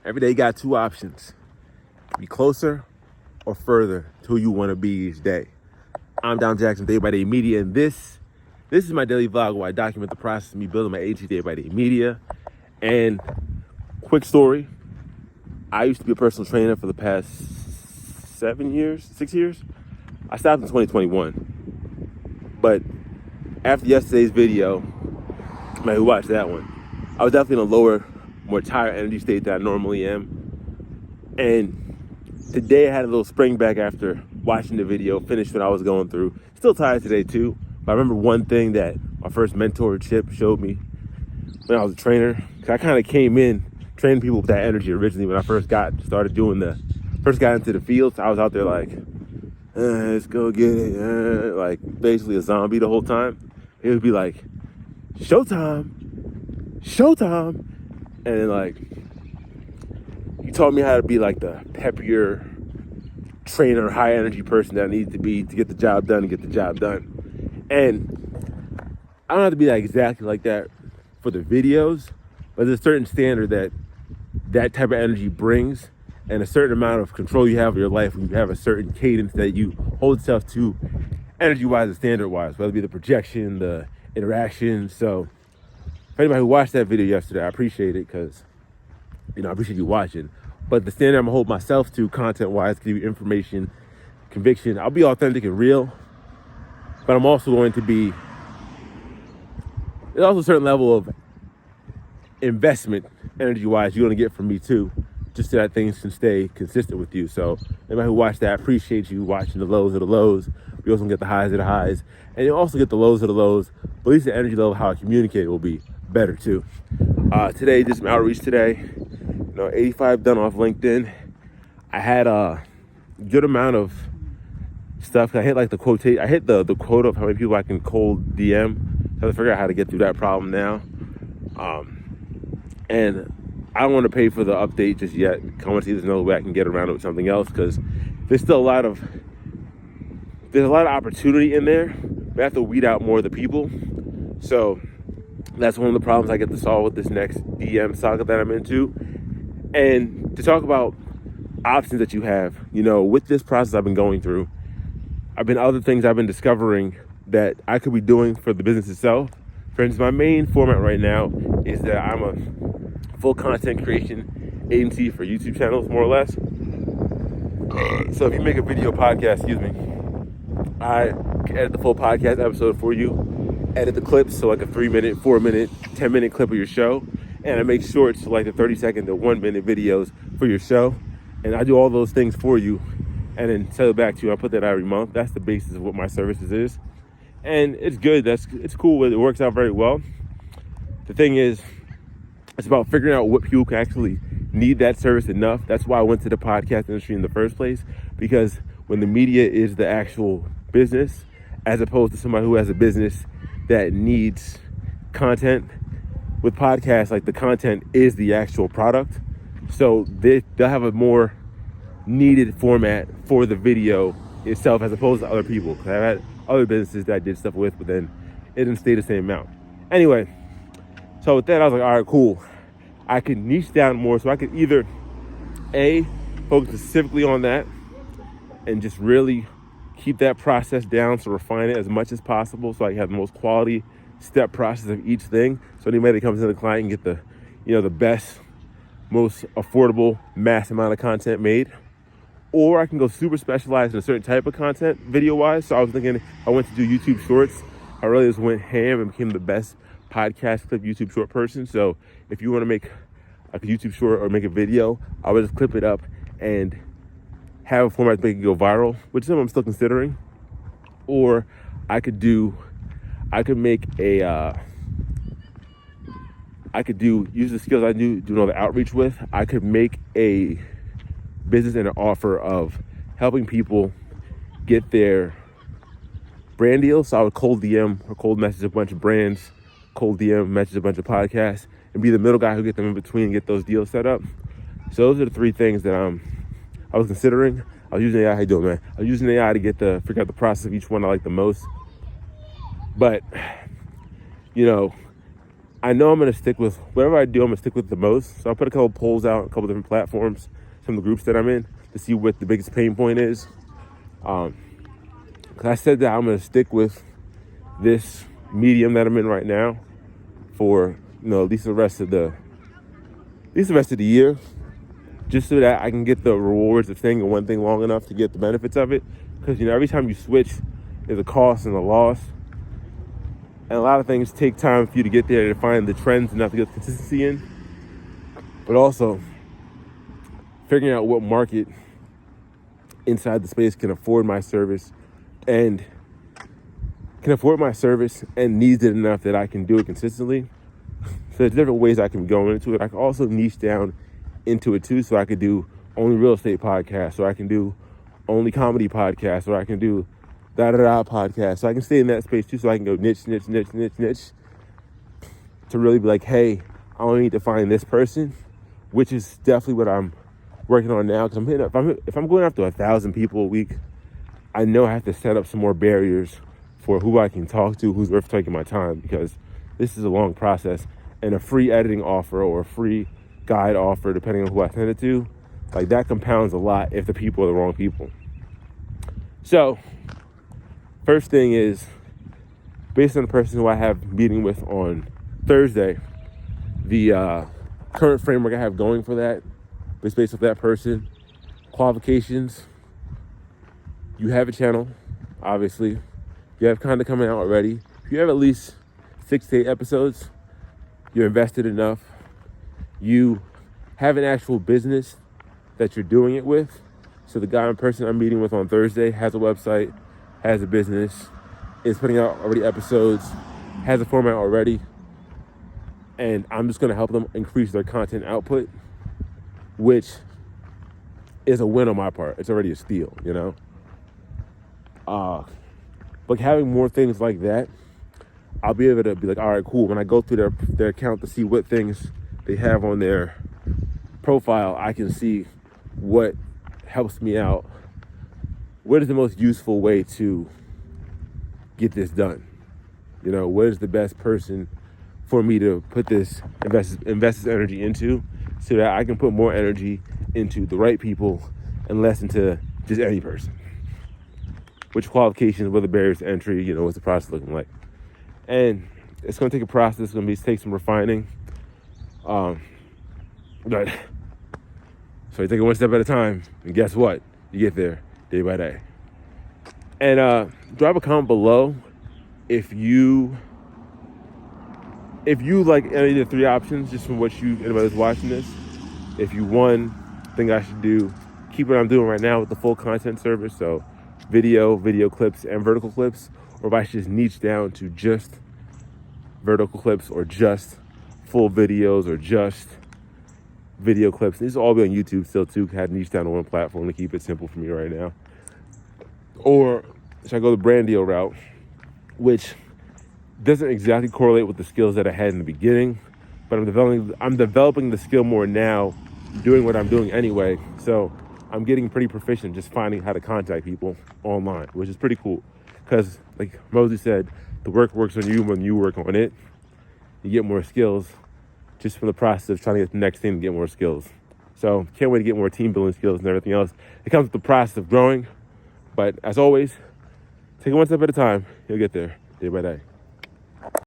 Every day you got two options. Be closer or further to who you want to be each day. I'm Don Jackson, Day by Day Media, and this is my daily vlog where I document the process of me building my agency, Day by Day Media. And quick story, I used to be a personal trainer for the past 6 years. I stopped in 2021. But after yesterday's video, who watched that one, I was definitely in a lower, more tired energy state than I normally am. And today I had a little spring back after watching the video, finished what I was going through. Still tired today too, but I remember one thing that my first mentor, Chip, showed me when I was a trainer. Cause I kind of came in training people with that energy originally when I first got into the field. So I was out there like, let's go get it, like basically a zombie the whole time. It would be like, showtime. And then like, he taught me how to be like the peppier trainer, high energy person that I need to be to get the job done and get the job done. And I don't have to be like exactly like that for the videos, but there's a certain standard that type of energy brings, and a certain amount of control you have of your life when you have a certain cadence that you hold yourself to energy-wise and standard-wise, whether it be the projection, the interaction. So for anybody who watched that video yesterday, I appreciate it because, I appreciate you watching. But the standard I'm gonna hold myself to content-wise, give you information, conviction. I'll be authentic and real, but I'm also going to be, there's also a certain level of investment energy-wise you're gonna get from me too, just so that things can stay consistent with you. So anybody who watched that, I appreciate you watching the lows of the lows. You also get the highs of the highs, and you also get the lows of the lows, but at least the energy level, how I communicate will be better too. Today, just some outreach today. 85 done off LinkedIn. I had a good amount of stuff. I hit like the quote. I hit the quota of how many people I can cold DM. So I have to figure out how to get through that problem now. And I don't want to pay for the update just yet. I want to see if there's no way I can get around it with something else, because there's still a lot of opportunity in there. We have to weed out more of the people. So that's one of the problems I get to solve with this next DM saga that I'm into. And to talk about options that you have, with this process I've been going through, other things I've been discovering that I could be doing for the business itself. For instance, my main format right now is that I'm a full content creation agency for YouTube channels, more or less. So if you make a video podcast, I edit the full podcast episode for you, edit the clips, so like a 3-minute, 4-minute, 10-minute clip of your show, and I make shorts, so like the 30-second to 1-minute videos for your show, and I do all those things for you, and then sell it back to you. I put that out every month. That's the basis of what my services is, and it's good. It's cool. It works out very well. The thing is, it's about figuring out what people can actually need that service enough. That's why I went to the podcast industry in the first place, because when the media is the actual business, as opposed to somebody who has a business that needs content, with podcasts, like the content is the actual product. So they'll have a more needed format for the video itself as opposed to other people. Because I've had other businesses that I did stuff with, but then it didn't stay the same amount. Anyway, so with that, I was like, all right, cool. I could niche down more, so I could either focus specifically on that and just really keep that process down, so refine it as much as possible, so I can have the most quality step process of each thing, so anybody that comes in the client can get the best, most affordable mass amount of content made. Or I can go super specialized in a certain type of content video wise. So I was thinking, I went to do YouTube shorts. I really just went ham and became the best podcast clip YouTube short person. So if you want to make like a YouTube short or make a video, I would just clip it up and have a format to make it go viral, which is something I'm still considering. Or I could use the skills I do all the outreach with. I could make a business and an offer of helping people get their brand deals. So I would cold DM or cold message a bunch of brands, cold DM message a bunch of podcasts, and be the middle guy who get them in between and get those deals set up. So those are the three things that I was considering. I was using AI. How you doing, man? I was using AI to figure out the process of each one I like the most. But, I know I'm going to stick with whatever I do. I'm going to stick with the most. So I put a couple polls out on a couple different platforms, some of the groups that I'm in, to see what the biggest pain point is. Because I said that I'm going to stick with this medium that I'm in right now for at least the rest of the year, just so that I can get the rewards of staying in one thing long enough to get the benefits of it. Because every time you switch, there's a cost and a loss, and a lot of things take time for you to get there to find the trends and not to get consistency in. But also figuring out what market inside the space can afford my service and needs it enough that I can do it consistently. So there's different ways I can go into it. I can also niche down into it too. So I could do only real estate podcasts, or I can do only comedy podcasts, or I can do podcasts. So I can stay in that space too. So I can go niche to really be like, hey, I only need to find this person, which is definitely what I'm working on now. Because if I'm going after 1,000 people a week, I know I have to set up some more barriers for who I can talk to, who's worth taking my time, because this is a long process. And a free editing offer or a free guide offer, depending on who I send it to, like that compounds a lot if the people are the wrong people. So first thing is, based on the person who I have meeting with on Thursday, the current framework I have going for that is based off that person. Qualifications: you have a channel, obviously. You have content coming out already. If you have at least 6 to 8 episodes, you're invested enough. You have an actual business that you're doing it with. So the guy in person I'm meeting with on Thursday has a website, has a business, is putting out already episodes, has a format already, and I'm just going to help them increase their content output, which is a win on my part. It's already a steal, But having more things like that, I'll be able to be like, all right, cool. When I go through their account to see what things they have on their profile, I can see what helps me out. What is the most useful way to get this done? What is the best person for me to put this, invest this energy into, so that I can put more energy into the right people and less into just any person. Which qualifications, what are the barriers to entry, what's the process looking like? And it's going to take a process. It's going to take some refining. But so you take it one step at a time, and guess what? You get there day by day. And drop a comment below if you like any of the 3 options, just from anybody's watching this. If you think I should do, keep what I'm doing right now with the full content service, so video clips, and vertical clips, or if I should just niche down to just vertical clips, or just full videos, or just video clips. These will all be on YouTube still too. I had niche down to one platform to keep it simple for me right now. Or should I go the brand deal route, which doesn't exactly correlate with the skills that I had in the beginning, but I'm developing the skill more now, doing what I'm doing anyway. So I'm getting pretty proficient just finding how to contact people online, which is pretty cool. Because like Mosey said, the work works on you when you work on it. You get more skills just from the process of trying to get the next thing to get more skills. So can't wait to get more team building skills and everything else. It comes with the process of growing. But as always, take it one step at a time. You'll get there day by day.